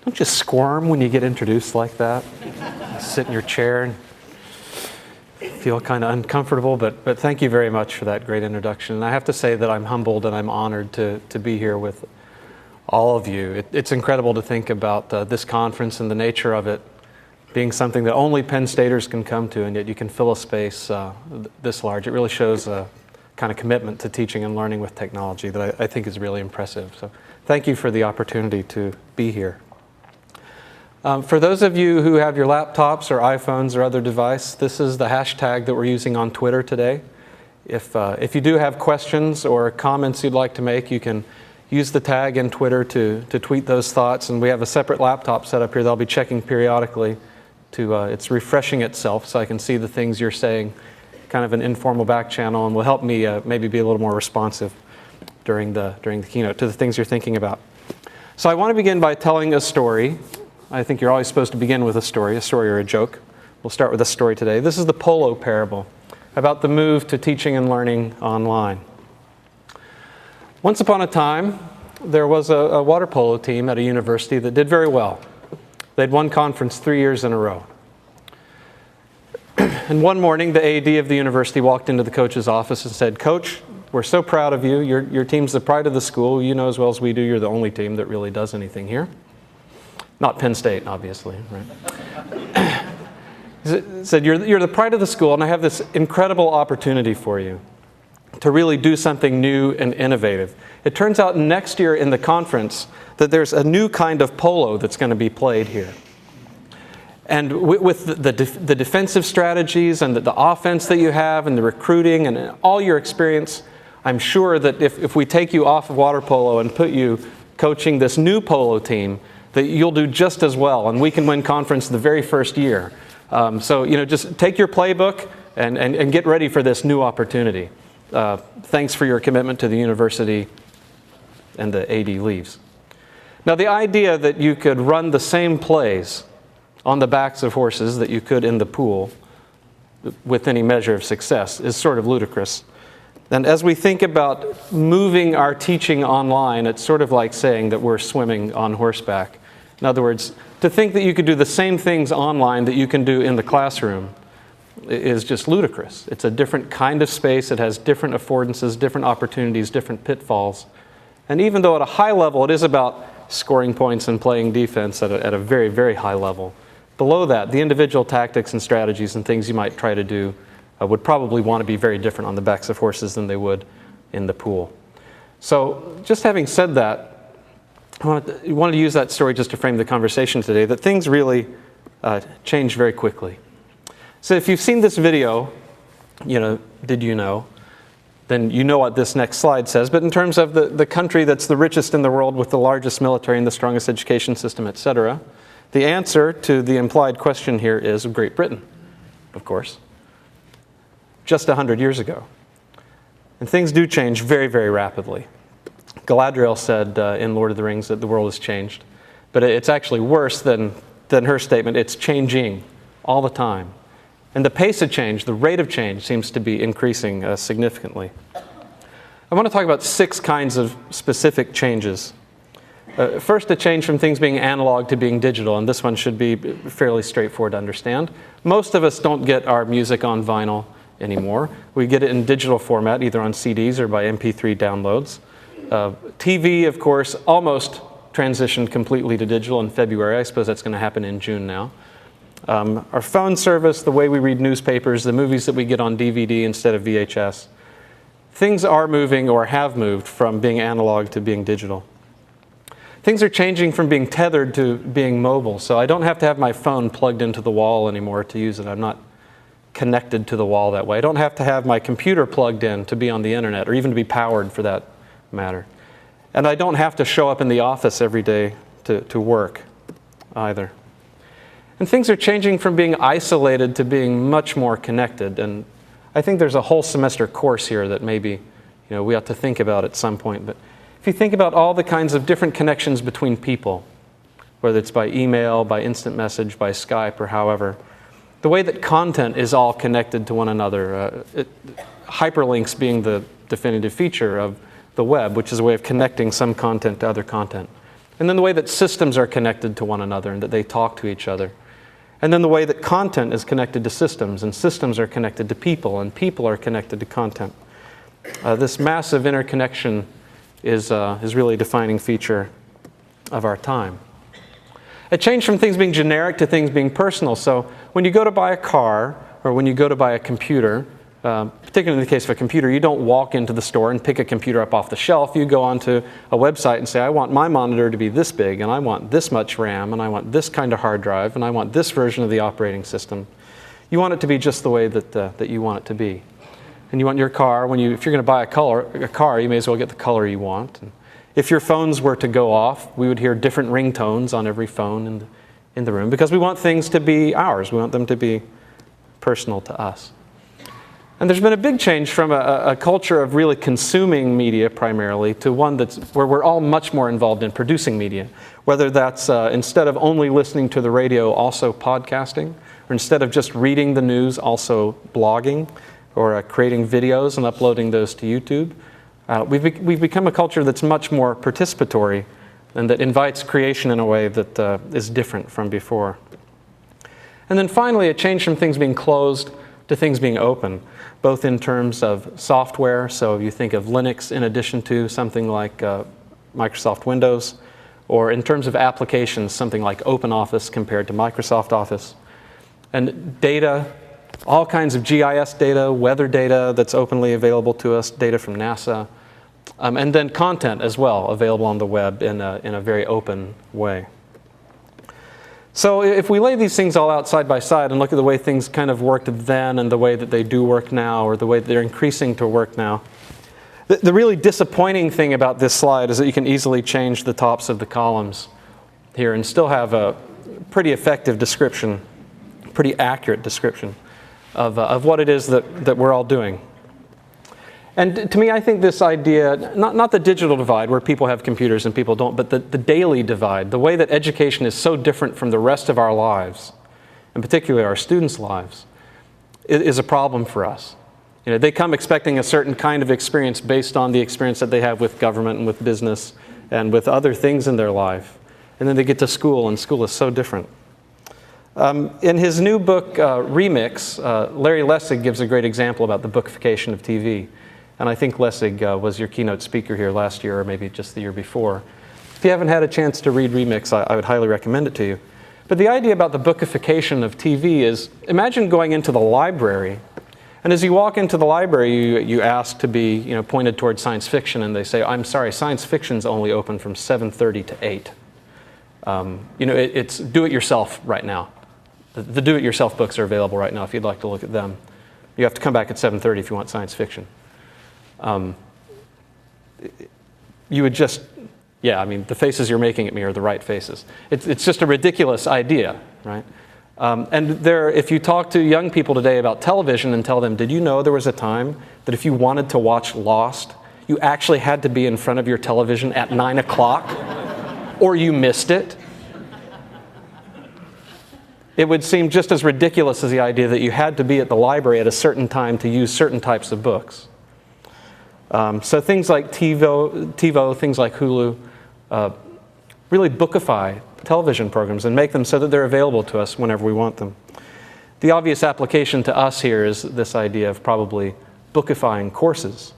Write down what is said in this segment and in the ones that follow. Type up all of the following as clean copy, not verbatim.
Don't just squirm when you get introduced like that. Sit in your chair and feel kind of uncomfortable, but thank you very much for that great introduction. And I have to say that I'm humbled and I'm honored to be here with all of you. It's incredible to think about this conference and the nature of it being something that only Penn Staters can come to, and yet you can fill a space this large. It really shows a kind of commitment to teaching and learning with technology that I think is really impressive. So thank you for the opportunity to be here. For those of you who have your laptops or iPhones or other device, this is the hashtag that we're using on Twitter today. If you do have questions or comments you'd like to make, you can use the tag in Twitter to tweet those thoughts. And we have a separate laptop set up here that I'll be checking periodically. It's refreshing itself so I can see the things you're saying, kind of an informal back channel, and will help me maybe be a little more responsive during the keynote to the things you're thinking about. So I want to begin by telling a story. I think you're always supposed to begin with a story or a joke. We'll start with a story today. This is the Polo parable about the move to teaching and learning online. Once upon a time, there was a water polo team at a university that did very well. They'd won conference 3 years in a row. And one morning, the AD of the university walked into the coach's office and said, "Coach, we're so proud of you. Your team's the pride of the school. You know as well as we do you're the only team that really does anything here." Not Penn State, obviously, right? He said, you're the pride of the school, and I have this incredible opportunity for you to really do something new and innovative. It turns out next year in the conference that there's a new kind of polo that's going to be played here. And with the defensive strategies and the offense that you have and the recruiting and all your experience, I'm sure that if we take you off of water polo and put you coaching this new polo team, that you'll do just as well, and we can win conference the very first year. So, just take your playbook and get ready for this new opportunity. Thanks for your commitment to the university, and the AD leaves. Now, the idea that you could run the same plays on the backs of horses that you could in the pool with any measure of success is sort of ludicrous. And as we think about moving our teaching online, it's sort of like saying that we're swimming on horseback. In other words, to think that you could do the same things online that you can do in the classroom is just ludicrous. It's a different kind of space. It has different affordances, different opportunities, different pitfalls. And even though at a high level it is about scoring points and playing defense at a very, very high level, below that, the individual tactics and strategies and things you might try to do would probably want to be very different on the backs of horses than they would in the pool. So just having said that, I wanted to use that story just to frame the conversation today, that things really change very quickly. So if you've seen this video, did you know, then you know what this next slide says. But in terms of the country that's the richest in the world with the largest military and the strongest education system, et cetera, the answer to the implied question here is Great Britain, of course, just 100 years ago. And things do change very, very rapidly. Galadriel said in Lord of the Rings that the world has changed. But it's actually worse than her statement. It's changing all the time. And the pace of change, the rate of change, seems to be increasing significantly. I want to talk about 6 kinds of specific changes. First, a change from things being analog to being digital, and this one should be fairly straightforward to understand. Most of us don't get our music on vinyl anymore. We get it in digital format, either on CDs or by MP3 downloads. TV, of course, almost transitioned completely to digital in February. I suppose that's going to happen in June now. Our phone service, the way we read newspapers, the movies that we get on DVD instead of VHS. Things are moving or have moved from being analog to being digital. Things are changing from being tethered to being mobile. So I don't have to have my phone plugged into the wall anymore to use it. I'm not connected to the wall that way. I don't have to have my computer plugged in to be on the internet or even to be powered for that matter. And I don't have to show up in the office every day to work either. And things are changing from being isolated to being much more connected. And I think there's a whole semester course here that maybe we ought to think about at some point. But if you think about all the kinds of different connections between people, whether it's by email, by instant message, by Skype, or however, the way that content is all connected to one another, hyperlinks being the definitive feature of the web, which is a way of connecting some content to other content. And then the way that systems are connected to one another and that they talk to each other. And then the way that content is connected to systems, and systems are connected to people, and people are connected to content. This massive interconnection is really a defining feature of our time. It changed from things being generic to things being personal. So when you go to buy a car, or when you go to buy a computer, particularly in the case of a computer, you don't walk into the store and pick a computer up off the shelf. You go onto a website and say, I want my monitor to be this big, and I want this much RAM, and I want this kind of hard drive, and I want this version of the operating system. You want it to be just the way that you want it to be. And you want your car, if you're going to buy a car, you may as well get the color you want. And if your phones were to go off, we would hear different ringtones on every phone in the room, because we want things to be ours. We want them to be personal to us. And there's been a big change from a culture of really consuming media primarily to one where we're all much more involved in producing media. Whether that's instead of only listening to the radio, also podcasting, or instead of just reading the news, also blogging, or creating videos and uploading those to YouTube. We've become a culture that's much more participatory and that invites creation in a way that is different from before. And then finally, it changed from things being closed to things being open, both in terms of software. So you think of Linux in addition to something like Microsoft Windows, or in terms of applications, something like OpenOffice compared to Microsoft Office. And data, all kinds of GIS data, weather data that's openly available to us, data from NASA, and then content as well, available on the web in a very open way. So if we lay these things all out side by side and look at the way things kind of worked then and the way that they do work now, or the way that they're increasing to work now, the really disappointing thing about this slide is that you can easily change the tops of the columns here and still have a pretty effective description, pretty accurate description of what it is that we're all doing. And to me, I think this idea, not the digital divide where people have computers and people don't, but the daily divide, the way that education is so different from the rest of our lives, and particularly our students' lives, is a problem for us. You know, they come expecting a certain kind of experience based on the experience that they have with government and with business and with other things in their life. And then they get to school, and school is so different. In his new book, Remix, Larry Lessig gives a great example about the bookification of TV. And I think Lessig was your keynote speaker here last year, or maybe just the year before. If you haven't had a chance to read Remix, I would highly recommend it to you. But the idea about the bookification of TV is, imagine going into the library, and as you walk into the library, you ask to be pointed towards science fiction, and they say, I'm sorry, science fiction's only open from 7:30 to 8. It's do-it-yourself right now. The do-it-yourself books are available right now if you'd like to look at them. You have to come back at 7:30 if you want science fiction. You would just, the faces you're making at me are the right faces. It's just a ridiculous idea, right? If you talk to young people today about television and tell them, did you know there was a time that if you wanted to watch Lost, you actually had to be in front of your television at 9 o'clock, or you missed it? It would seem just as ridiculous as the idea that you had to be at the library at a certain time to use certain types of books. So things like TiVo, things like Hulu, really bookify television programs and make them so that they're available to us whenever we want them. The obvious application to us here is this idea of probably bookifying courses.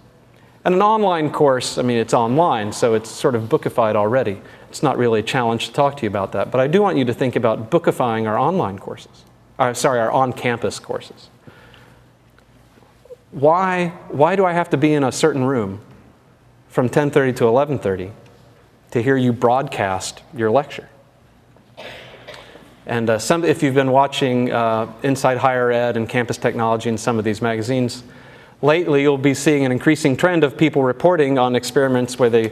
And an online course, it's online, so it's sort of bookified already. It's not really a challenge to talk to you about that. But I do want you to think about bookifying our online courses. Our on-campus courses. Why do I have to be in a certain room from 10:30 to 11:30 to hear you broadcast your lecture? And if you've been watching Inside Higher Ed and Campus Technology in some of these magazines, lately you'll be seeing an increasing trend of people reporting on experiments where they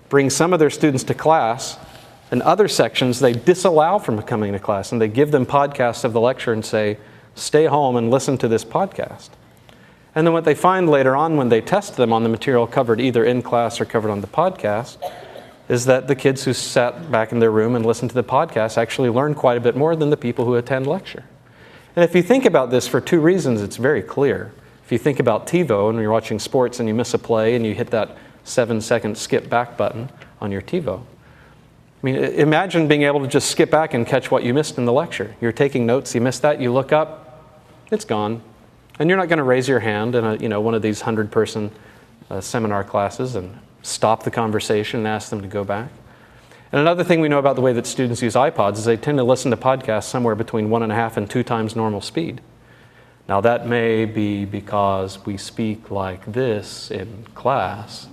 bring some of their students to class, and other sections they disallow from coming to class, and they give them podcasts of the lecture and say, stay home and listen to this podcast. And then what they find later on when they test them on the material covered either in class or covered on the podcast is that the kids who sat back in their room and listened to the podcast actually learn quite a bit more than the people who attend lecture. And if you think about this for two reasons, it's very clear. If you think about TiVo and you're watching sports and you miss a play and you hit that 7-second skip back button on your TiVo, I mean, imagine being able to just skip back and catch what you missed in the lecture. You're taking notes, you missed that, you look up, it's gone. And you're not going to raise your hand in one of these 100-person seminar classes and stop the conversation and ask them to go back. And another thing we know about the way that students use iPods is they tend to listen to podcasts somewhere between 1.5 and 2 times normal speed. Now that may be because we speak like this in class.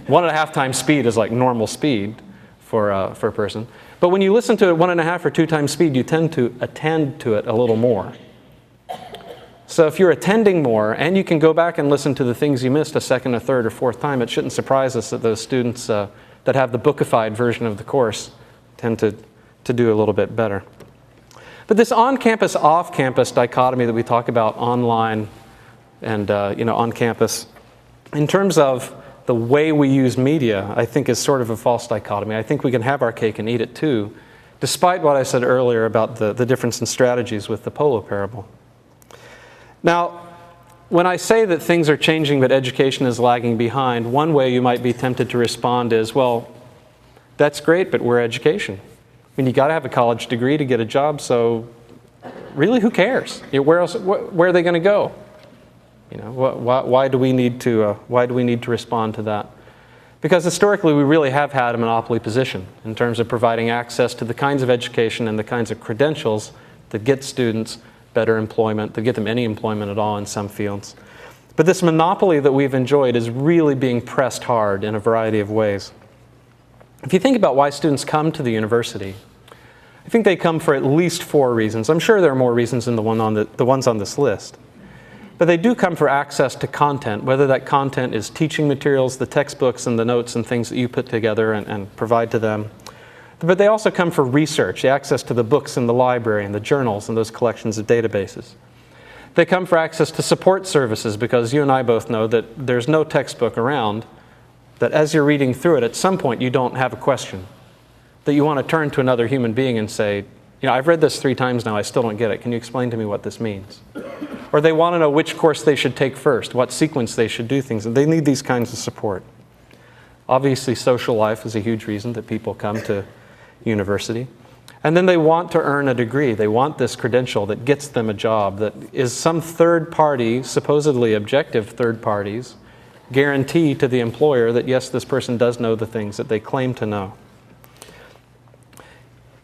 1.5 times speed is like normal speed for a person. But when you listen to it 1.5 or 2 times speed, you tend to attend to it a little more. So if you're attending more and you can go back and listen to the things you missed a second, a third, or fourth time, it shouldn't surprise us that those students that have the bookified version of the course tend to do a little bit better. But this on-campus, off-campus dichotomy that we talk about online and on campus, in terms of the way we use media, I think is sort of a false dichotomy. I think we can have our cake and eat it too, despite what I said earlier about the difference in strategies with the Polo parable. Now, when I say that things are changing but education is lagging behind, one way you might be tempted to respond is, well, that's great, but we're education. I mean, you got to have a college degree to get a job, so really, who cares? Where are they going to go? Why do we need to respond to that? Because historically, we really have had a monopoly position in terms of providing access to the kinds of education and the kinds of credentials that get students better employment, that get them any employment at all in some fields. But this monopoly that we've enjoyed is really being pressed hard in a variety of ways. If you think about why students come to the university, I think they come for at least 4 reasons. I'm sure there are more reasons than the ones on this list. But they do come for access to content, whether that content is teaching materials, the textbooks and the notes and things that you put together and provide to them. But they also come for research, the access to the books in the library and the journals and those collections of databases. They come for access to support services because you and I both know that there's no textbook around that as you're reading through it, at some point you don't have a question, that you want to turn to another human being and say, I've read this 3 times now, I still don't get it. Can you explain to me what this means? Or they want to know which course they should take first, what sequence they should do things. And they need these kinds of support. Obviously, social life is a huge reason that people come to university. And then they want to earn a degree. They want this credential that gets them a job, that is some third party, supposedly objective third parties, guarantee to the employer that, yes, this person does know the things that they claim to know.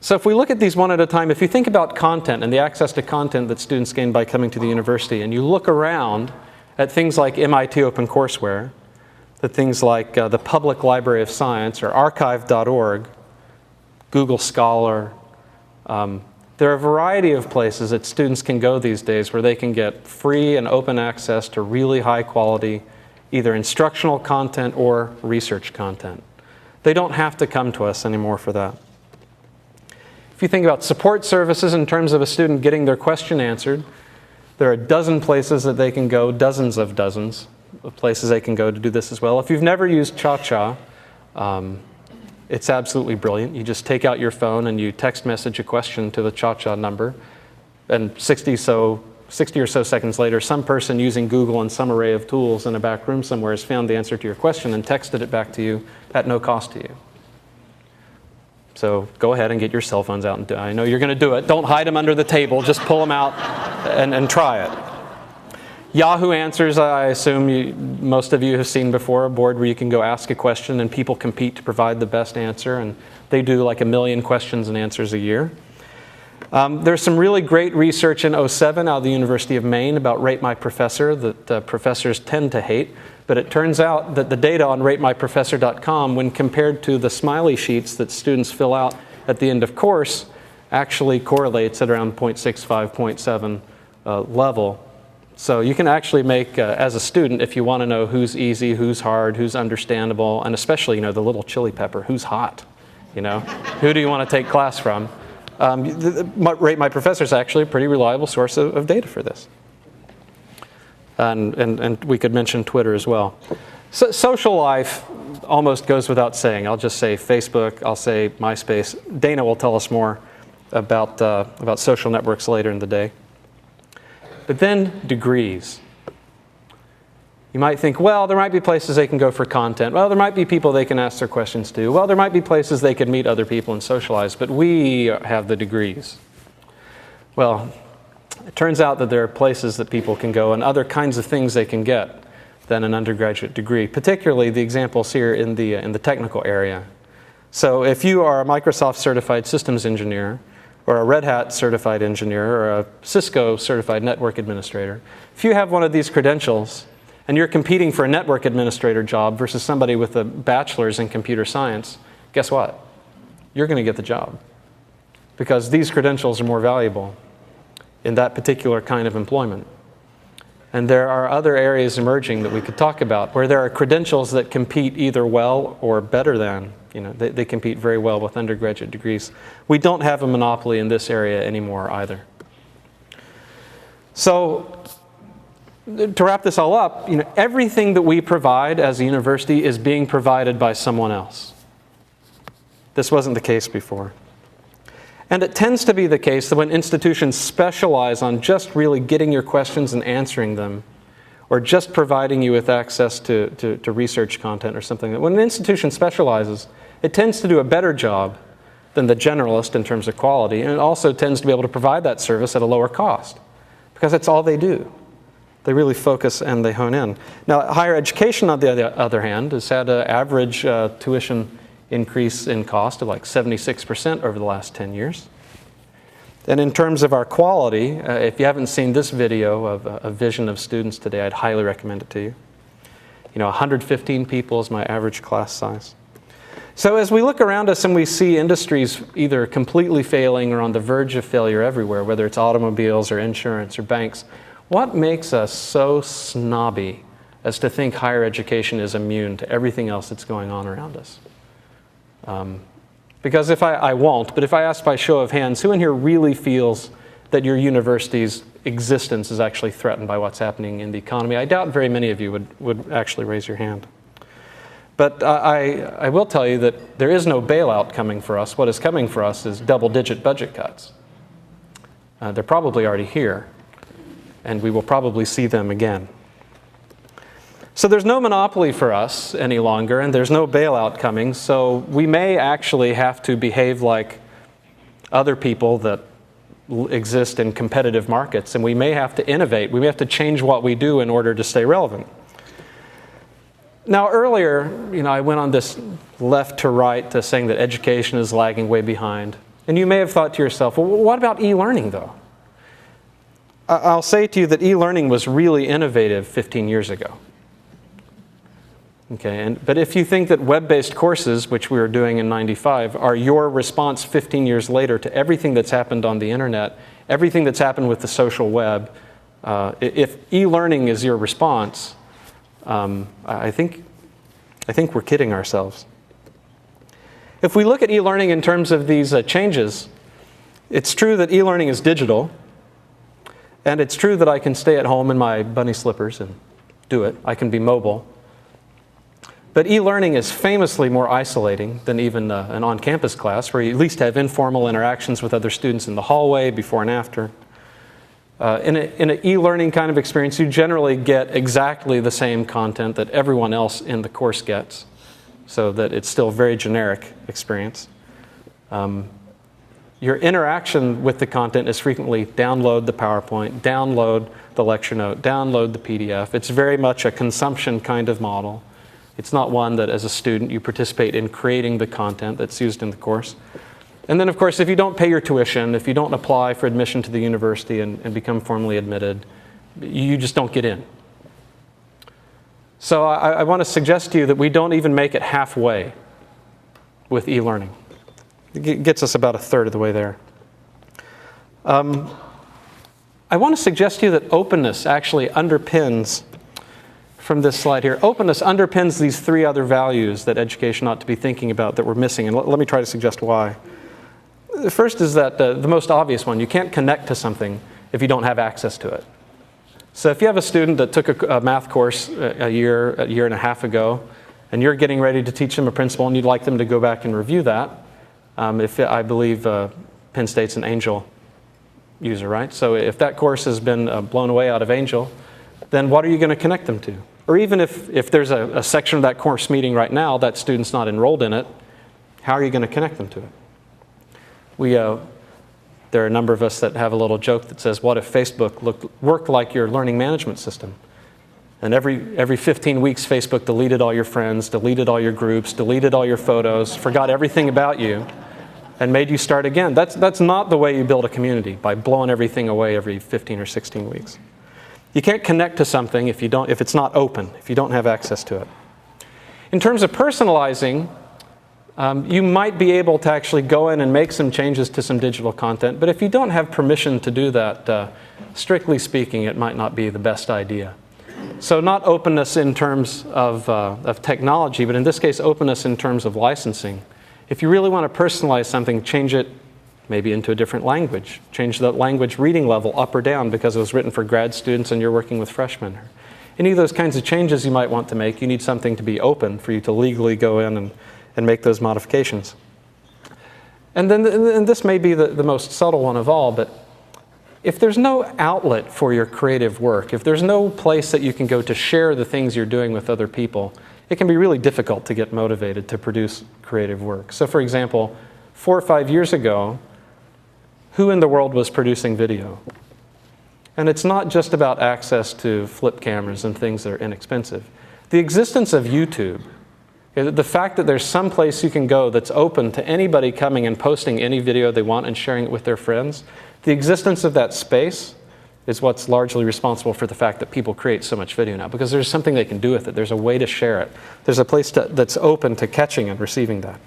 So if we look at these one at a time, if you think about content and the access to content that students gain by coming to the university, and you look around at things like MIT OpenCourseWare, at things like the Public Library of Science or archive.org, Google Scholar, there are a variety of places that students can go these days where they can get free and open access to really high quality, either instructional content or research content. They don't have to come to us anymore for that. If you think about support services in terms of a student getting their question answered, there are a dozen places that they can go, dozens of places they can go to do this as well. If you've never used Cha-Cha, it's absolutely brilliant. You just take out your phone and you text message a question to the Cha-Cha number, and 60 or so seconds later, some person using Google and some array of tools in a back room somewhere has found the answer to your question and texted it back to you at no cost to you. So go ahead and get your cell phones out. I know you're going to do it. Don't hide them under the table. Just pull them out and try it. Yahoo Answers, I assume most of you have seen before, a board where you can go ask a question and people compete to provide the best answer. And they do like 1 million questions and answers a year. There's some really great research in 2007 out of the University of Maine about Rate My Professor that professors tend to hate. But it turns out that the data on ratemyprofessor.com, when compared to the smiley sheets that students fill out at the end of course, actually correlates at around 0.65, 0.7 level. So you can actually make, as a student, if you want to know who's easy, who's hard, who's understandable, and especially, the little chili pepper, who's hot, who do you want to take class from? Rate My Professor is actually a pretty reliable source of data for this. And we could mention Twitter as well. So social life almost goes without saying. I'll just say Facebook, I'll say MySpace. Dana will tell us more about social networks later in the day. But then degrees. You might think, well, there might be places they can go for content. Well, there might be people they can ask their questions to. Well, there might be places they can meet other people and socialize, but we have the degrees. Well, it turns out that there are places that people can go and other kinds of things they can get than an undergraduate degree, particularly the examples here in the technical area. So if you are a Microsoft certified systems engineer, or a Red Hat certified engineer, or a Cisco certified network administrator, if you have one of these credentials and you're competing for a network administrator job versus somebody with a bachelor's in computer science, guess what? You're going to get the job because these credentials are more valuable in that particular kind of employment. And there are other areas emerging that we could talk about where there are credentials that compete either well or better than. They compete very well with undergraduate degrees. We don't have a monopoly in this area anymore either. So to wrap this all up, everything that we provide as a university is being provided by someone else. This wasn't the case before. And it tends to be the case that when institutions specialize on just really getting your questions and answering them, or just providing you with access to research content or something, when an institution specializes, it tends to do a better job than the generalist in terms of quality, and it also tends to be able to provide that service at a lower cost, because that's all they do. They really focus and they hone in. Now, higher education, on the other hand, has had an average tuition increase in cost of like 76% over the last 10 years. And in terms of our quality, if you haven't seen this video of a vision of students today, I'd highly recommend it to you. 115 people is my average class size. So as we look around us and we see industries either completely failing or on the verge of failure everywhere, whether it's automobiles or insurance or banks, what makes us so snobby as to think higher education is immune to everything else that's going on around us? Because if I won't, but if I ask by show of hands, who in here really feels that your university's existence is actually threatened by what's happening in the economy? I doubt very many of you would actually raise your hand. But I will tell you that there is no bailout coming for us. What is coming for us is double-digit budget cuts. They're probably already here, and we will probably see them again. So there's no monopoly for us any longer, and there's no bailout coming, so we may actually have to behave like other people that exist in competitive markets, and we may have to innovate. We may have to change what we do in order to stay relevant. Now earlier, I went on this left to right to saying that education is lagging way behind. And you may have thought to yourself, well, what about e-learning though? I'll say to you that e-learning was really innovative 15 years ago. Okay, but if you think that web-based courses, which we were doing in '95, are your response 15 years later to everything that's happened on the internet, everything that's happened with the social web, if e-learning is your response, I think we're kidding ourselves. If we look at e-learning in terms of these changes, it's true that e-learning is digital, and it's true that I can stay at home in my bunny slippers and do it. I can be mobile. But e-learning is famously more isolating than even an on-campus class, where you at least have informal interactions with other students in the hallway, before and after. In an e-learning kind of experience, you generally get exactly the same content that everyone else in the course gets, so that it's still a very generic experience. Your interaction with the content is frequently download the PowerPoint, download the lecture note, download the PDF. It's very much a consumption kind of model. It's not one that, as a student, you participate in creating the content that's used in the course. And then, of course, if you don't pay your tuition, if you don't apply for admission to the university and become formally admitted, you just don't get in. So I want to suggest to you that we don't even make it halfway with e-learning. It gets us about a third of the way there. I want to suggest to you that openness actually underpins, from this slide here, openness underpins these three other values that education ought to be thinking about that we're missing. And let me try to suggest why. The first is that the most obvious one, you can't connect to something if you don't have access to it. So if you have a student that took a math course a year and a half ago, and you're getting ready to teach them a principle and you'd like them to go back and review that, I believe Penn State's an Angel user, right? So if that course has been blown away out of Angel, then what are you going to connect them to? Or even if there's a section of that course meeting right now, that student's not enrolled in it, how are you going to connect them to it? There are a number of us that have a little joke that says, what if Facebook worked like your learning management system? And every 15 weeks, Facebook deleted all your friends, deleted all your groups, deleted all your photos, forgot everything about you, and made you start again. That's not the way you build a community, by blowing everything away every 15 or 16 weeks. You can't connect to something if it's not open, if you don't have access to it. In terms of personalizing, you might be able to actually go in and make some changes to some digital content, but if you don't have permission to do that, strictly speaking, it might not be the best idea. So not openness in terms of technology, but in this case, openness in terms of licensing. If you really want to personalize something, change it maybe into a different language. Change the language reading level up or down because it was written for grad students and you're working with freshmen. Any of those kinds of changes you might want to make, you need something to be open for you to legally go in and make those modifications. And this may be the most subtle one of all, but if there's no outlet for your creative work, if there's no place that you can go to share the things you're doing with other people, it can be really difficult to get motivated to produce creative work. So for example, 4 or 5 years ago, who in the world was producing video? And it's not just about access to flip cameras and things that are inexpensive. The existence of YouTube, the fact that there's some place you can go that's open to anybody coming and posting any video they want and sharing it with their friends, the existence of that space is what's largely responsible for the fact that people create so much video now, because there's something they can do with it. There's a way to share it. There's a place that's open to catching and receiving that.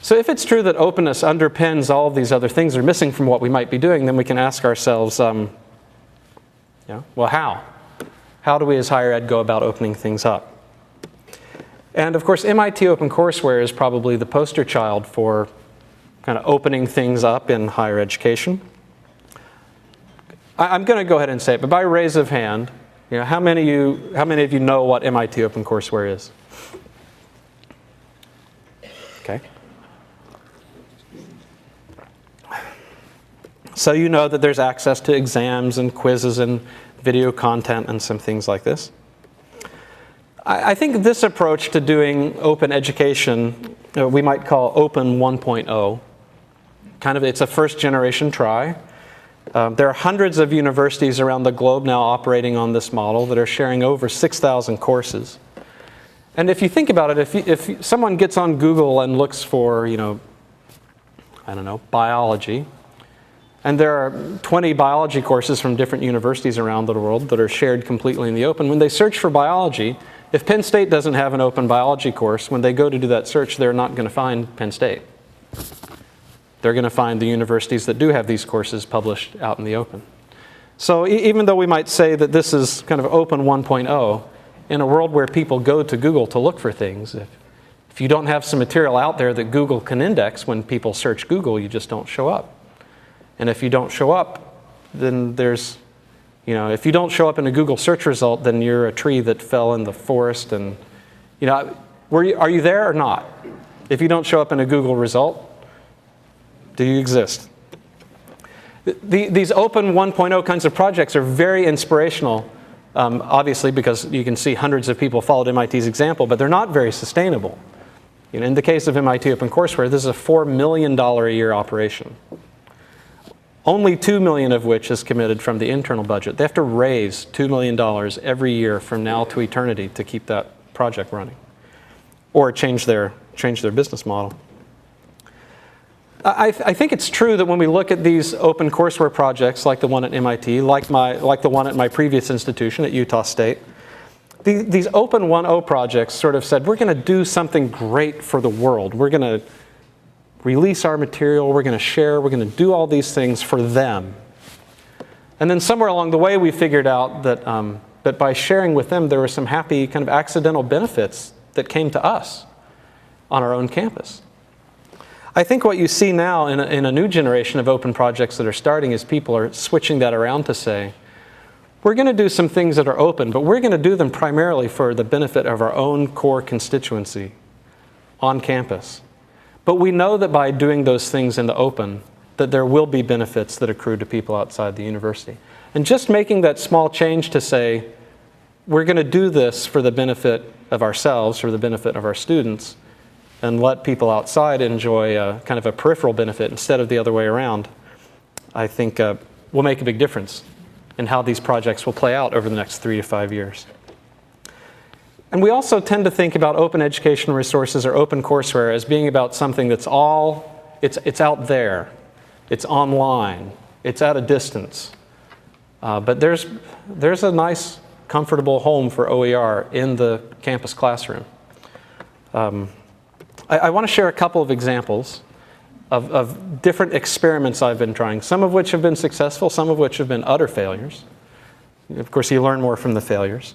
So if it's true that openness underpins all of these other things that are missing from what we might be doing, then we can ask ourselves, well, how? How do we as higher ed go about opening things up? And of course, MIT OpenCourseWare is probably the poster child for kind of opening things up in higher education. I'm going to go ahead and say it, but by raise of hand, how many of you know what MIT OpenCourseWare is? Okay. So you know that there's access to exams and quizzes and video content and some things like this. I think this approach to doing open education, we might call Open 1.0. It's a first generation try. There are hundreds of universities around the globe now operating on this model that are sharing over 6,000 courses. And if you think about it, if someone gets on Google and looks for, biology, and there are 20 biology courses from different universities around the world that are shared completely in the open, when they search for biology, if Penn State doesn't have an open biology course, when they go to do that search, they're not going to find Penn State. They're going to find the universities that do have these courses published out in the open. So even though we might say that this is kind of Open 1.0, in a world where people go to Google to look for things, if you don't have some material out there that Google can index when people search Google, you just don't show up. And if you don't show up, then there's, if you don't show up in a Google search result, then you're a tree that fell in the forest. And, are you there or not? If you don't show up in a Google result, do you exist? These Open 1.0 kinds of projects are very inspirational, obviously, because you can see hundreds of people followed MIT's example, but they're not very sustainable. In the case of MIT OpenCourseWare, this is a $4 million a year operation. Only $2 million of which is committed from the internal budget. They have to raise $2 million every year from now to eternity to keep that project running, or change their business model. I think it's true that when we look at these OpenCourseWare projects, like the one at MIT, like the one at my previous institution at Utah State, these Open 1.0 projects sort of said, we're going to do something great for the world. We're going to release our material, we're going to share, we're going to do all these things for them. And then somewhere along the way we figured out that by sharing with them there were some happy kind of accidental benefits that came to us on our own campus. I think what you see now in a new generation of open projects that are starting is people are switching that around to say, we're going to do some things that are open, but we're going to do them primarily for the benefit of our own core constituency on campus. But we know that by doing those things in the open, that there will be benefits that accrue to people outside the university. And just making that small change to say, we're going to do this for the benefit of ourselves, for the benefit of our students, and let people outside enjoy kind of a peripheral benefit instead of the other way around, I think will make a big difference in how these projects will play out over the next 3 to 5 years. And we also tend to think about open educational resources or OpenCourseWare as being about something that's it's out there, it's online, it's at a distance. But there's a nice, comfortable home for OER in the campus classroom. I want to share a couple of examples of different experiments I've been trying, some of which have been successful, some of which have been utter failures. Of course, you learn more from the failures.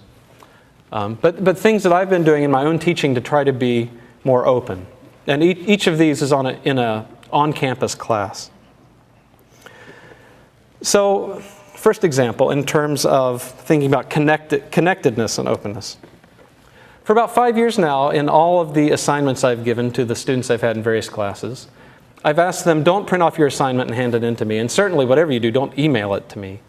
But things that I've been doing in my own teaching to try to be more open. And each of these is in an on-campus class. So, first example, in terms of thinking about connectedness and openness. For about 5 years now, in all of the assignments I've given to the students I've had in various classes, I've asked them, don't print off your assignment and hand it in to me. And certainly, whatever you do, don't email it to me.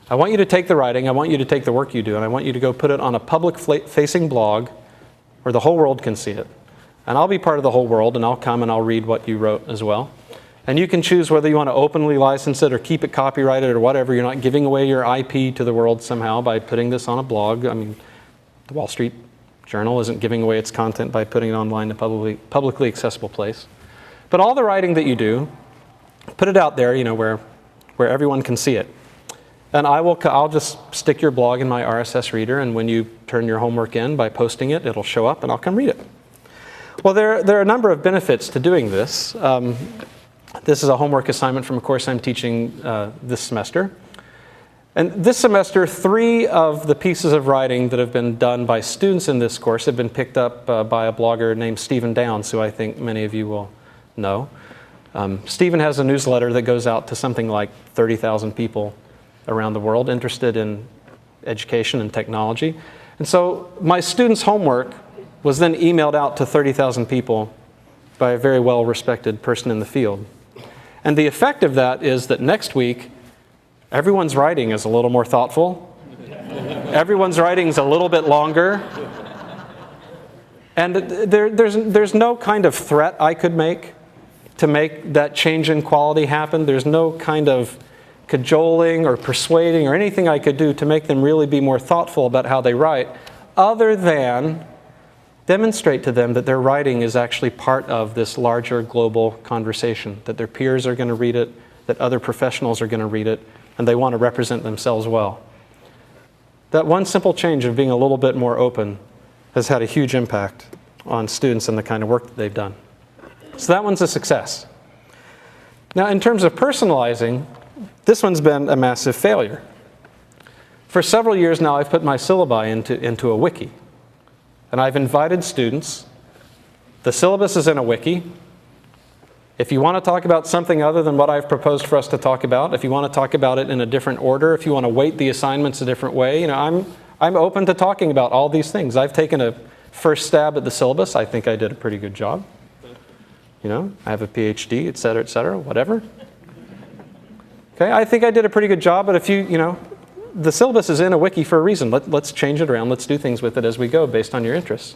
I want you to take the writing, I want you to take the work you do, and I want you to go put it on a public-facing blog where the whole world can see it. And I'll be part of the whole world, and I'll come and I'll read what you wrote as well. And you can choose whether you want to openly license it or keep it copyrighted or whatever. You're not giving away your IP to the world somehow by putting this on a blog. I mean, the Wall Street Journal isn't giving away its content by putting it online in a publicly accessible place. But all the writing that you do, put it out there, where everyone can see it. And I'll just stick your blog in my RSS reader, and when you turn your homework in by posting it, it'll show up and I'll come read it. Well, there are a number of benefits to doing this. This is a homework assignment from a course I'm teaching this semester. And this semester, 3 of the pieces of writing that have been done by students in this course have been picked up by a blogger named Stephen Downs, who I think many of you will know. Stephen has a newsletter that goes out to something like 30,000 people around the world interested in education and technology. And so my students' homework was then emailed out to 30,000 people by a very well-respected person in the field. And the effect of that is that next week, everyone's writing is a little more thoughtful. Everyone's writing is a little bit longer. And there's no kind of threat I could make to make that change in quality happen. There's no kind of cajoling or persuading or anything I could do to make them really be more thoughtful about how they write, other than demonstrate to them that their writing is actually part of this larger global conversation, that their peers are going to read it, that other professionals are going to read it, and they want to represent themselves well. That one simple change of being a little bit more open has had a huge impact on students and the kind of work that they've done. So that one's a success. Now, in terms of personalizing, this one's been a massive failure. For several years now, I've put my syllabi into a wiki. And I've invited students. The syllabus is in a wiki. If you want to talk about something other than what I've proposed for us to talk about, if you want to talk about it in a different order, if you want to weight the assignments a different way, I'm open to talking about all these things. I've taken a first stab at the syllabus. I think I did a pretty good job. I have a PhD, et cetera, whatever. Okay, I think I did a pretty good job, but if the syllabus is in a wiki for a reason. Let's change it around. Let's do things with it as we go based on your interests.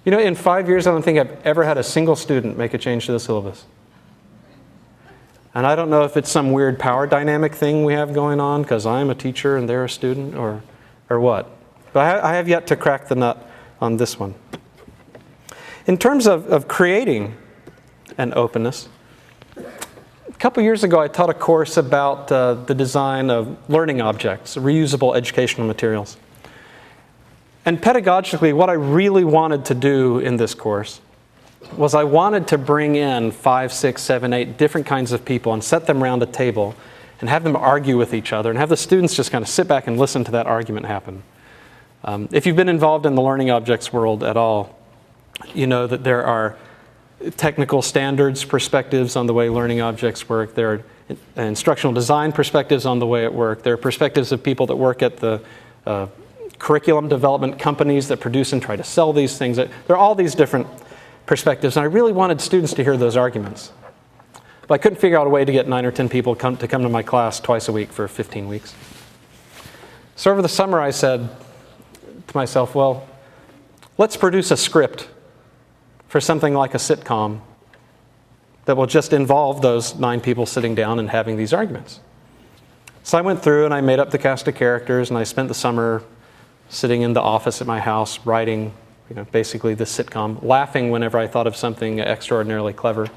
In 5 years, I don't think I've ever had a single student make a change to the syllabus. And I don't know if it's some weird power dynamic thing we have going on because I'm a teacher and they're a student or what. But I have yet to crack the nut on this one. In terms of creating an openness, a couple years ago, I taught a course about the design of learning objects, reusable educational materials. And pedagogically, what I really wanted to do in this course was I wanted to bring in 5, 6, 7, 8 different kinds of people and set them around a table and have them argue with each other and have the students just kind of sit back and listen to that argument happen. If you've been involved in the learning objects world at all, you know that there are technical standards perspectives on the way learning objects work. There are instructional design perspectives on the way it works. There are perspectives of people that work at the curriculum development companies that produce and try to sell these things. There are all these different perspectives, and I really wanted students to hear those arguments. But I couldn't figure out a way to get 9 or 10 people to come to my class twice a week for 15 weeks. So over the summer I said, to myself, well, let's produce a script for something like a sitcom that will just involve those 9 people sitting down and having these arguments. So I went through and I made up the cast of characters, and I spent the summer sitting in the office at my house writing, basically this sitcom, laughing whenever I thought of something extraordinarily clever.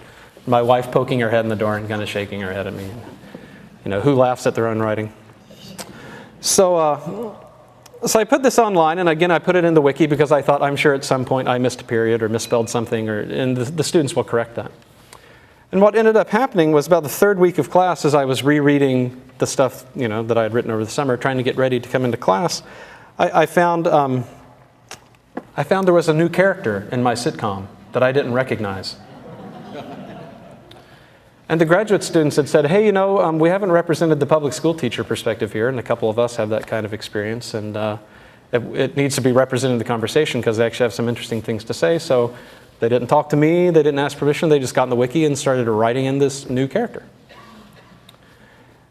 My wife poking her head in the door and kind of shaking her head at me. Who laughs at their own writing? So I put this online, and again, I put it in the wiki because I thought, I'm sure at some point I missed a period or misspelled something, and the students will correct that. And what ended up happening was about the 3rd week of class, as I was rereading the stuff that I had written over the summer, trying to get ready to come into class, I found there was a new character in my sitcom that I didn't recognize. And the graduate students had said, hey, we haven't represented the public school teacher perspective here, and a couple of us have that kind of experience, and it needs to be represented in the conversation because they actually have some interesting things to say. So they didn't talk to me, they didn't ask permission, they just got in the wiki and started writing in this new character.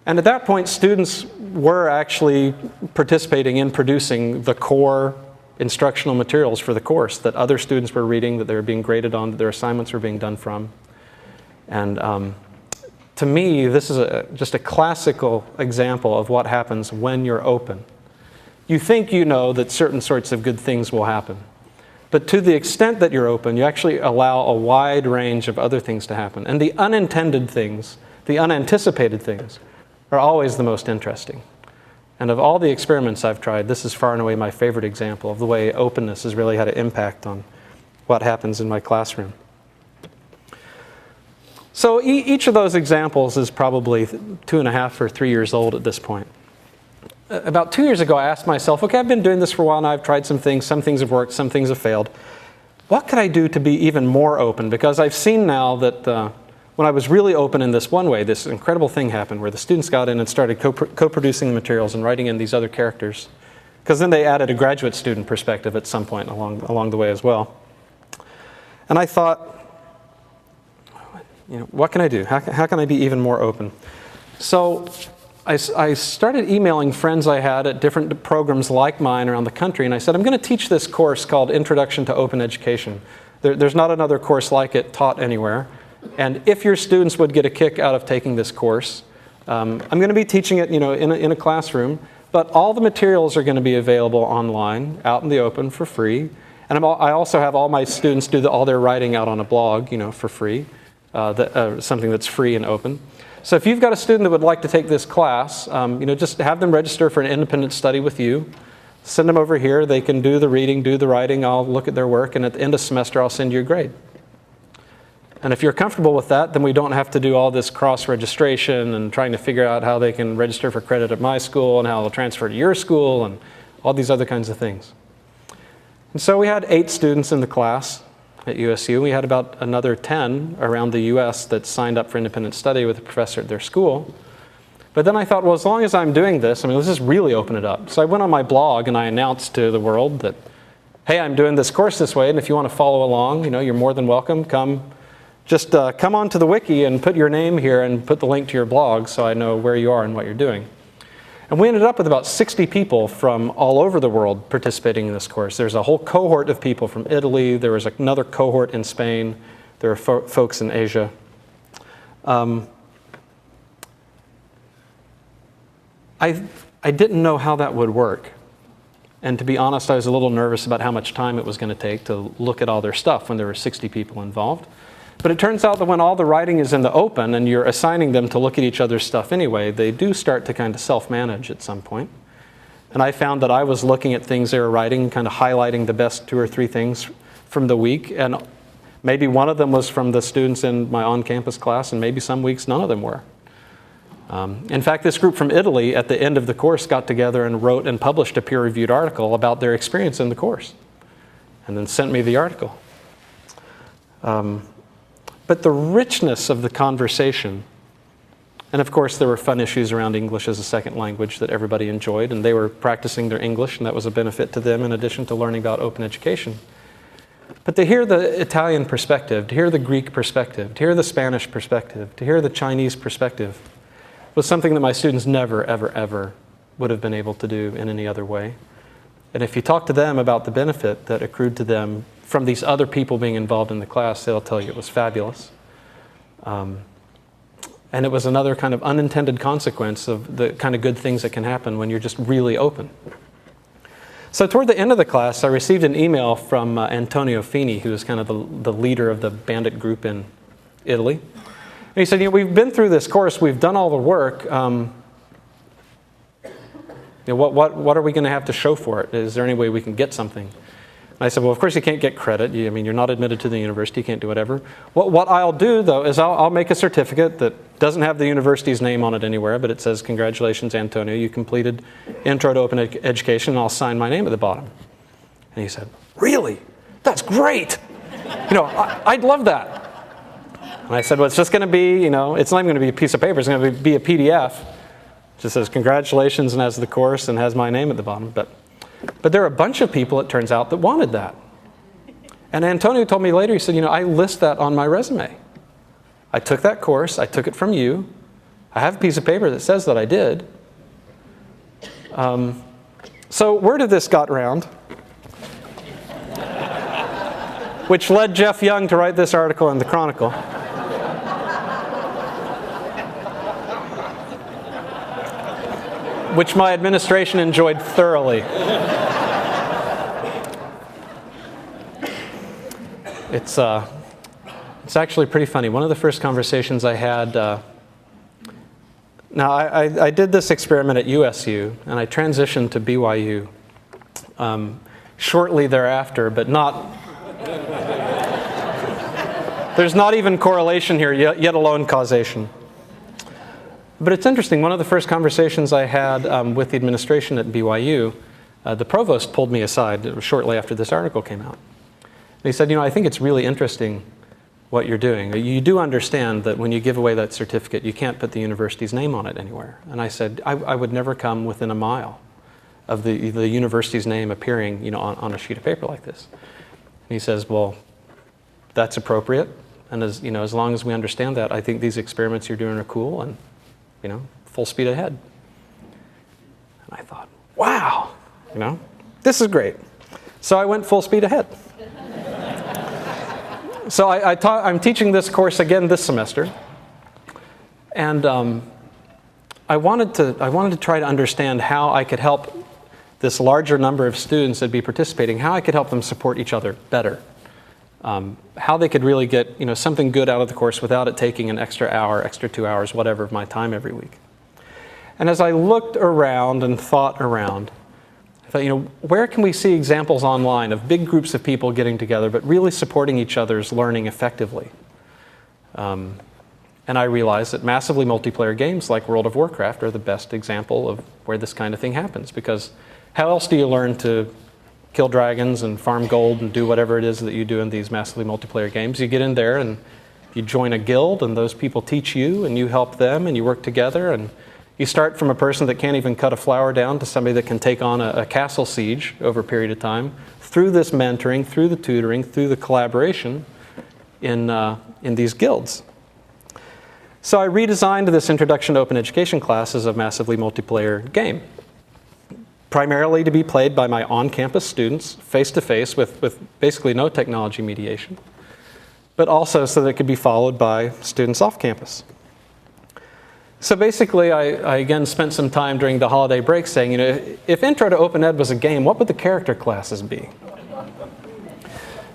And at that point, students were actually participating in producing the core instructional materials for the course that other students were reading, that they were being graded on, that their assignments were being done from. And to me, this is just a classical example of what happens when you're open. You think you know that certain sorts of good things will happen. But to the extent that you're open, you actually allow a wide range of other things to happen. And the unintended things, the unanticipated things, are always the most interesting. And of all the experiments I've tried, this is far and away my favorite example of the way openness has really had an impact on what happens in my classroom. So each of those examples is probably 2.5 or 3 years old at this point. About 2 years ago, I asked myself, okay, I've been doing this for a while now. I've tried some things have worked, some things have failed. What could I do to be even more open? Because I've seen now that when I was really open in this one way, this incredible thing happened where the students got in and started co-producing the materials and writing in these other characters. Because then they added a graduate student perspective at some point along the way as well. And I thought, what can I do? How can I be even more open? So I started emailing friends I had at different programs like mine around the country, and I said, I'm going to teach this course called Introduction to Open Education. There's not another course like it taught anywhere. And if your students would get a kick out of taking this course, I'm going to be teaching it in a classroom, but all the materials are going to be available online, out in the open for free. And I also have all my students do all their writing out on a blog, for free, something that's free and open. So if you've got a student that would like to take this class, just have them register for an independent study with you. Send them over here. They can do the reading, do the writing. I'll look at their work, and at the end of the semester, I'll send you a grade. And if you're comfortable with that, then we don't have to do all this cross-registration and trying to figure out how they can register for credit at my school and how they'll transfer to your school and all these other kinds of things. And so we had 8 students in the class at USU. We had about another 10 around the US that signed up for independent study with a professor at their school. But then I thought, well, as long as I'm doing this, let's just really open it up. So I went on my blog and I announced to the world that, hey, I'm doing this course this way, and if you want to follow along, you're more than welcome. Come onto the wiki and put your name here and put the link to your blog so I know where you are and what you're doing. And we ended up with about 60 people from all over the world participating in this course. There's a whole cohort of people from Italy. There was another cohort in Spain. There are folks in Asia. I didn't know how that would work. And to be honest, I was a little nervous about how much time it was going to take to look at all their stuff when there were 60 people involved. But it turns out that when all the writing is in the open and you're assigning them to look at each other's stuff anyway, they do start to kind of self-manage at some point. And I found that I was looking at things they were writing, kind of highlighting the best 2 or 3 things from the week. And maybe one of them was from the students in my on-campus class, and maybe some weeks none of them were. In fact, this group from Italy at the end of the course got together and wrote and published a peer-reviewed article about their experience in the course, and then sent me the article. But the richness of the conversation, and of course there were fun issues around English as a second language that everybody enjoyed, and they were practicing their English, and that was a benefit to them in addition to learning about open education. But to hear the Italian perspective, to hear the Greek perspective, to hear the Spanish perspective, to hear the Chinese perspective was something that my students never, ever, ever would have been able to do in any other way. And if you talk to them about the benefit that accrued to them from these other people being involved in the class, they'll tell you it was fabulous. And it was another kind of unintended consequence of the kind of good things that can happen when you're just really open. So toward the end of the class, I received an email from Antonio Fini, who is kind of the leader of the Bandit group in Italy. And he said, we've been through this course, we've done all the work. What are we going to have to show for it? Is there any way we can get something? And I said, well, of course you can't get credit. You're not admitted to the university. You can't do whatever. What I'll do, though, is I'll make a certificate that doesn't have the university's name on it anywhere, but it says, congratulations, Antonio, you completed Intro to Open Education, and I'll sign my name at the bottom. And he said, really? That's great. I'd love that. And I said, well, it's just going to be, it's not even going to be a piece of paper. It's going to be a PDF. It just says, congratulations, and has the course, and has my name at the bottom. But there are a bunch of people, it turns out, that wanted that. And Antonio told me later, he said, I list that on my resume. I took that course, I took it from you. I have a piece of paper that says that I did. So word of this got around, which led Jeff Young to write this article in the Chronicle. Which my administration enjoyed thoroughly. It's actually pretty funny. One of the first conversations I had, now I did this experiment at USU, and I transitioned to BYU shortly thereafter, but there's not even correlation here, yet alone causation. But it's interesting, one of the first conversations I had with the administration at BYU, the provost pulled me aside shortly after this article came out. And he said, I think it's really interesting what you're doing. You do understand that when you give away that certificate, you can't put the university's name on it anywhere. And I said, I would never come within a mile of the university's name appearing on a sheet of paper like this. And he says, well, that's appropriate. And as long as we understand that, I think these experiments you're doing are cool, and full speed ahead. And I thought, wow, this is great. So I went full speed ahead. So I'm teaching this course again this semester. And I wanted to try to understand how I could help this larger number of students that'd be participating, how I could help them support each other better. How they could really get something good out of the course without it taking an extra hour, extra 2 hours, whatever of my time every week. And as I looked around and thought around, I thought, where can we see examples online of big groups of people getting together but really supporting each other's learning effectively? And I realized that massively multiplayer games like World of Warcraft are the best example of where this kind of thing happens, because how else do you learn to kill dragons and farm gold and do whatever it is that you do in these massively multiplayer games? You get in there and you join a guild, and those people teach you and you help them, and you work together, and you start from a person that can't even cut a flower down to somebody that can take on a castle siege over a period of time, through this mentoring, through the tutoring, through the collaboration in these guilds. So I redesigned this Introduction to Open Education class as a massively multiplayer game, primarily to be played by my on-campus students, face-to-face, with basically no technology mediation, but also so that it could be followed by students off-campus. So basically, I again spent some time during the holiday break saying, if Intro to Open Ed was a game, what would the character classes be?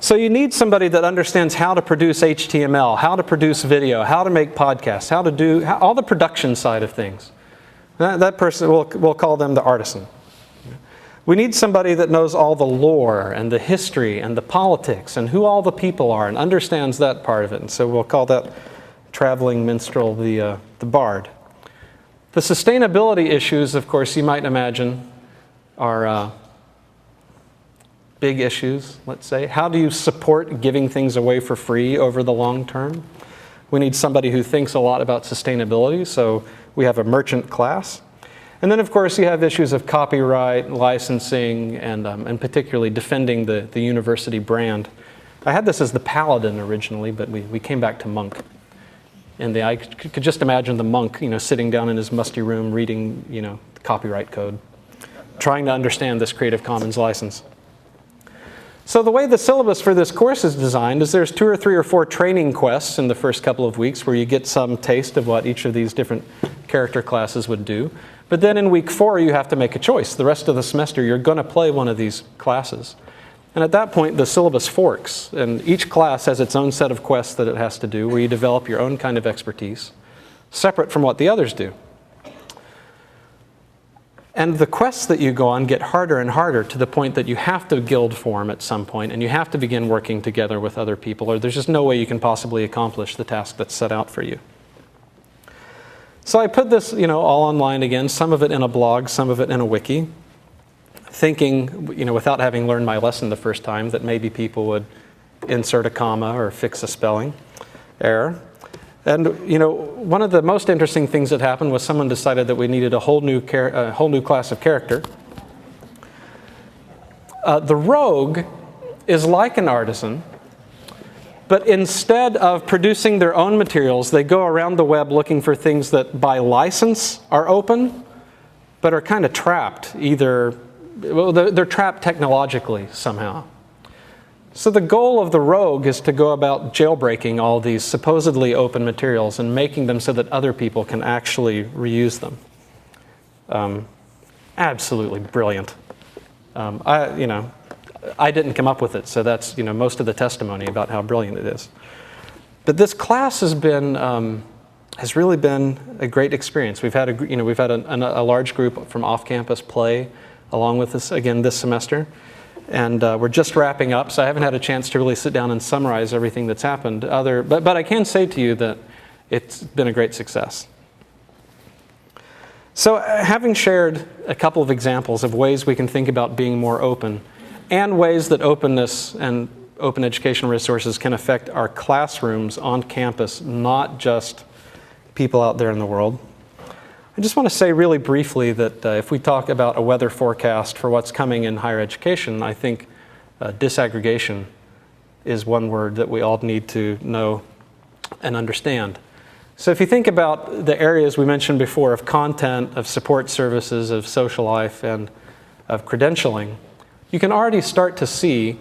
So you need somebody that understands how to produce HTML, how to produce video, how to make podcasts, how to do all the production side of things. That person, we'll call them the artisan. We need somebody that knows all the lore and the history and the politics and who all the people are and understands that part of it. And so we'll call that traveling minstrel, the bard. The sustainability issues, of course, you might imagine, are big issues, let's say. How do you support giving things away for free over the long term? We need somebody who thinks a lot about sustainability, so we have a merchant class. And then, of course, you have issues of copyright, licensing, and particularly defending the university brand. I had this as the paladin originally, but we came back to monk. And I could just imagine the monk, sitting down in his musty room reading, the copyright code, trying to understand this Creative Commons license. So the way the syllabus for this course is designed is there's 2 or 3 or 4 training quests in the first couple of weeks where you get some taste of what each of these different character classes would do. But then in week 4, you have to make a choice. The rest of the semester, you're going to play one of these classes. And at that point, the syllabus forks. And each class has its own set of quests that it has to do, where you develop your own kind of expertise, separate from what the others do. And the quests that you go on get harder and harder to the point that you have to guild form at some point, and you have to begin working together with other people, or there's just no way you can possibly accomplish the task that's set out for you. So I put this, all online again, some of it in a blog, some of it in a wiki, thinking, without having learned my lesson the first time, that maybe people would insert a comma or fix a spelling error. And one of the most interesting things that happened was someone decided that we needed a whole new class of character. The rogue is like an artisan, but instead of producing their own materials, they go around the web looking for things that by license are open, but are kind of trapped. They're trapped technologically somehow. So the goal of the rogue is to go about jailbreaking all these supposedly open materials and making them so that other people can actually reuse them. Absolutely brilliant. I didn't come up with it, so that's most of the testimony about how brilliant it is. But this class has really been a great experience. We've had a large group from off-campus play along with us again this semester. And we're just wrapping up, so I haven't had a chance to really sit down and summarize everything that's happened. But I can say to you that it's been a great success. So having shared a couple of examples of ways we can think about being more open, and ways that openness and open educational resources can affect our classrooms on campus, not just people out there in the world, I just want to say really briefly that if we talk about a weather forecast for what's coming in higher education, I think disaggregation is one word that we all need to know and understand. So if you think about the areas we mentioned before of content, of support services, of social life, and of credentialing, you can already start to see,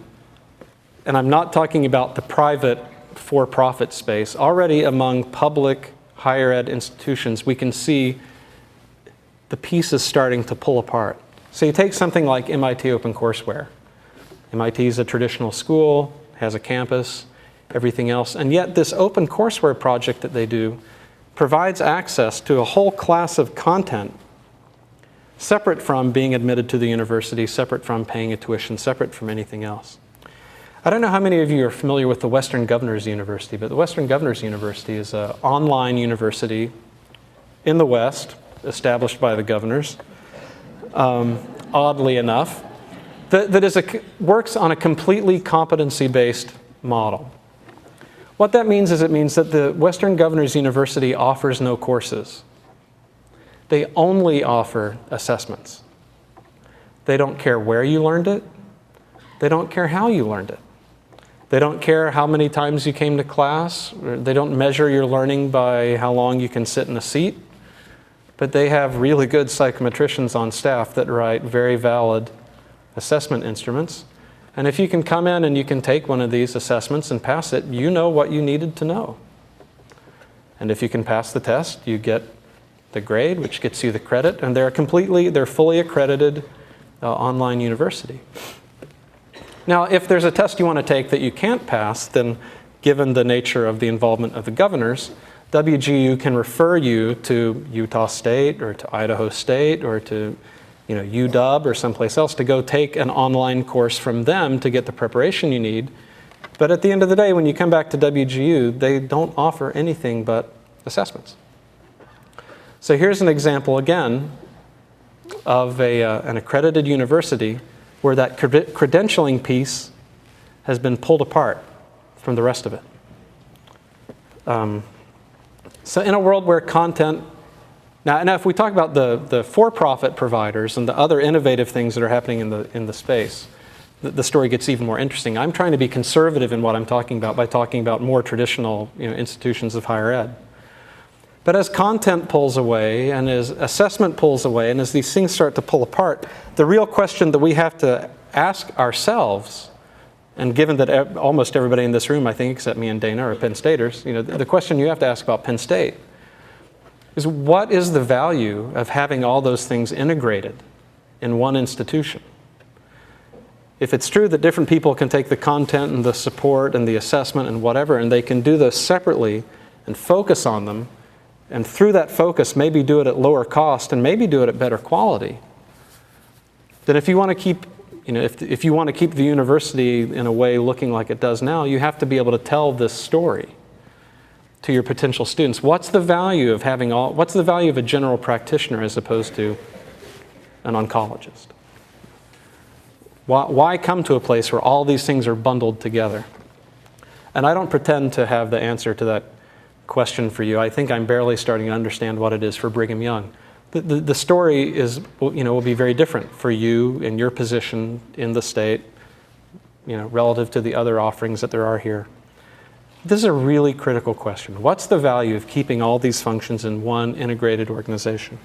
and I'm not talking about the private for-profit space, already among public higher ed institutions, we can see the pieces starting to pull apart. So you take something like MIT OpenCourseWare. MIT is a traditional school, has a campus, everything else, and yet this OpenCourseWare project that they do provides access to a whole class of content separate from being admitted to the university, separate from paying a tuition, separate from anything else. I don't know how many of you are familiar with the Western Governors University, but the Western Governors University is an online university in the West, established by the governors, oddly enough, that works on a completely competency-based model. What that means is it means that the Western Governors University offers no courses. They only offer assessments. They don't care where you learned it. They don't care how you learned it. They don't care how many times you came to class. They don't measure your learning by how long you can sit in a seat. But they have really good psychometricians on staff that write very valid assessment instruments. And if you can come in and you can take one of these assessments and pass it, you know what you needed to know. And if you can pass the test, you get the grade, which gets you the credit, and they're fully accredited online university. Now, if there's a test you want to take that you can't pass, then given the nature of the involvement of the governors, WGU can refer you to Utah State or to Idaho State or to UW or someplace else to go take an online course from them to get the preparation you need. But at the end of the day, when you come back to WGU, they don't offer anything but assessments. So here's an example again of an accredited university where that credentialing piece has been pulled apart from the rest of it. So in a world where content, now if we talk about the for-profit providers and the other innovative things that are happening in the space, the story gets even more interesting. I'm trying to be conservative in what I'm talking about by talking about more traditional institutions of higher ed. But as content pulls away and as assessment pulls away and as these things start to pull apart, the real question that we have to ask ourselves, and given that almost everybody in this room, I think, except me and Dana, are Penn Staters, the question you have to ask about Penn State is, what is the value of having all those things integrated in one institution? If it's true that different people can take the content and the support and the assessment and whatever, and they can do those separately and focus on them, and through that focus maybe do it at lower cost and maybe do it at better quality, then if you want to keep, if you want to keep the university in a way looking like it does now, you have to be able to tell this story to your potential students. What's the value of what's the value of a general practitioner as opposed to an oncologist? Why come to a place where all these things are bundled together? And I don't pretend to have the answer to that question for you. I think I'm barely starting to understand what it is for Brigham Young. The story will be very different for you in your position in the state, relative to the other offerings that there are here. This is a really critical question. What's the value of keeping all these functions in one integrated organization?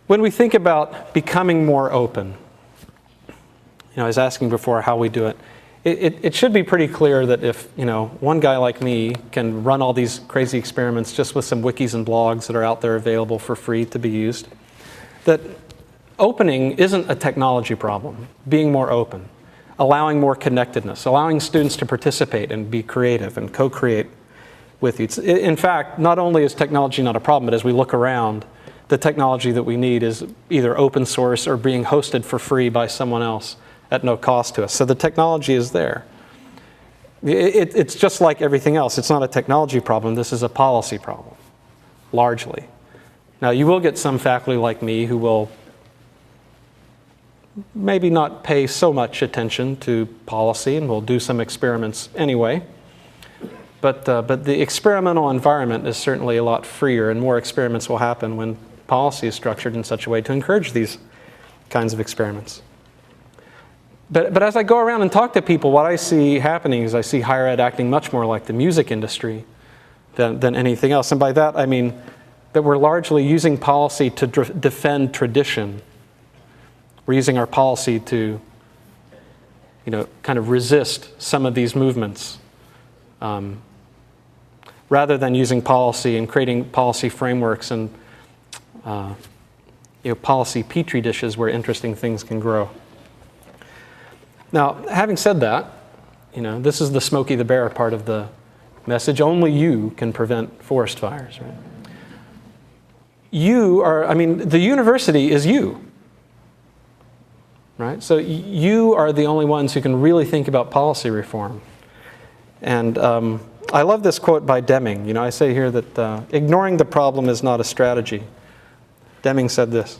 When we think about becoming more open, I was asking before how we do it. It should be pretty clear that if one guy like me can run all these crazy experiments just with some wikis and blogs that are out there available for free to be used, that opening isn't a technology problem. Being more open, allowing more connectedness, allowing students to participate and be creative and co-create with you. In fact, not only is technology not a problem, but as we look around, the technology that we need is either open source or being hosted for free by someone else at no cost to us. So the technology is there. It's just like everything else. It's not a technology problem. This is a policy problem, largely. Now, you will get some faculty like me who will maybe not pay so much attention to policy and will do some experiments anyway. But the experimental environment is certainly a lot freer, and more experiments will happen when policy is structured in such a way to encourage these kinds of experiments. But as I go around and talk to people, what I see happening is I see higher ed acting much more like the music industry than anything else. And by that, I mean that we're largely using policy to defend tradition. We're using our policy to, kind of resist some of these movements, rather than using policy and creating policy frameworks and policy petri dishes where interesting things can grow. Now, having said that, this is the Smokey the Bear part of the message. Only you can prevent forest fires, right? The university is you, right? So you are the only ones who can really think about policy reform. And I love this quote by Deming. I say here that ignoring the problem is not a strategy. Deming said this.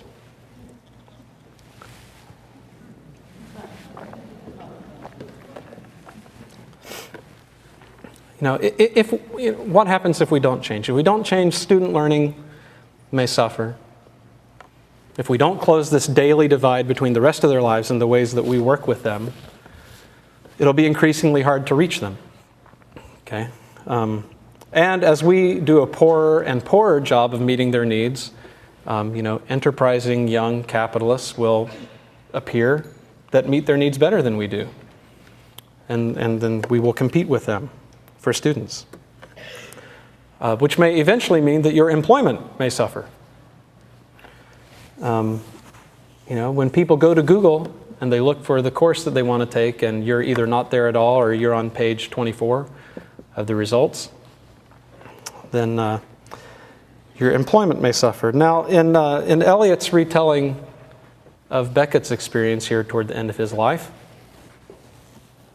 What happens if we don't change? If we don't change, student learning may suffer. If we don't close this daily divide between the rest of their lives and the ways that we work with them, it'll be increasingly hard to reach them. Okay? And as we do a poorer and poorer job of meeting their needs, enterprising young capitalists will appear that meet their needs better than we do. And then we will compete with them for students, which may eventually mean that your employment may suffer. When people go to Google and they look for the course that they want to take and you're either not there at all or you're on page 24 of the results, then your employment may suffer. Now, in Eliot's retelling of Becketts' experience here toward the end of his life,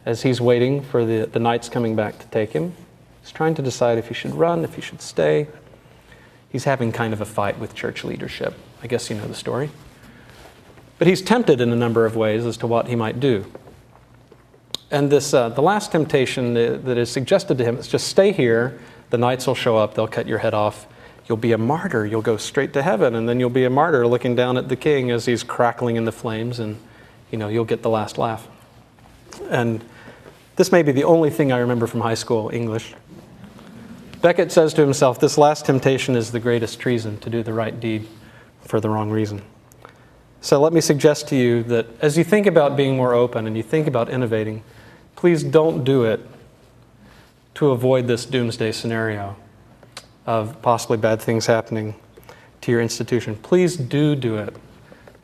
as he's waiting for the knights coming back to take him, he's trying to decide if he should run, if he should stay. He's having kind of a fight with church leadership. I guess you know the story. But he's tempted in a number of ways as to what he might do. And the last temptation that is suggested to him is just stay here. The knights will show up. They'll cut your head off. You'll be a martyr. You'll go straight to heaven. And then you'll be a martyr looking down at the king as he's crackling in the flames. And, you'll get the last laugh. And this may be the only thing I remember from high school English. Beckett says to himself, this last temptation is the greatest treason, to do the right deed for the wrong reason. So let me suggest to you that as you think about being more open and you think about innovating, please don't do it to avoid this doomsday scenario of possibly bad things happening to your institution. Please do it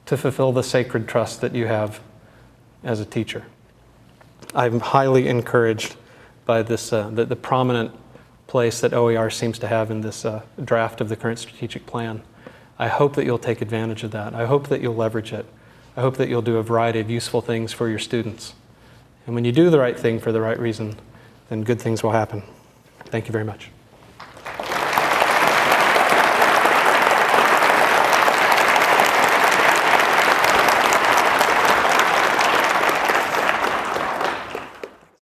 to fulfill the sacred trust that you have as a teacher. I'm highly encouraged by this, the prominent place that OER seems to have in this draft of the current strategic plan. I hope that you'll take advantage of that. I hope that you'll leverage it. I hope that you'll do a variety of useful things for your students. And when you do the right thing for the right reason, then good things will happen. Thank you very much.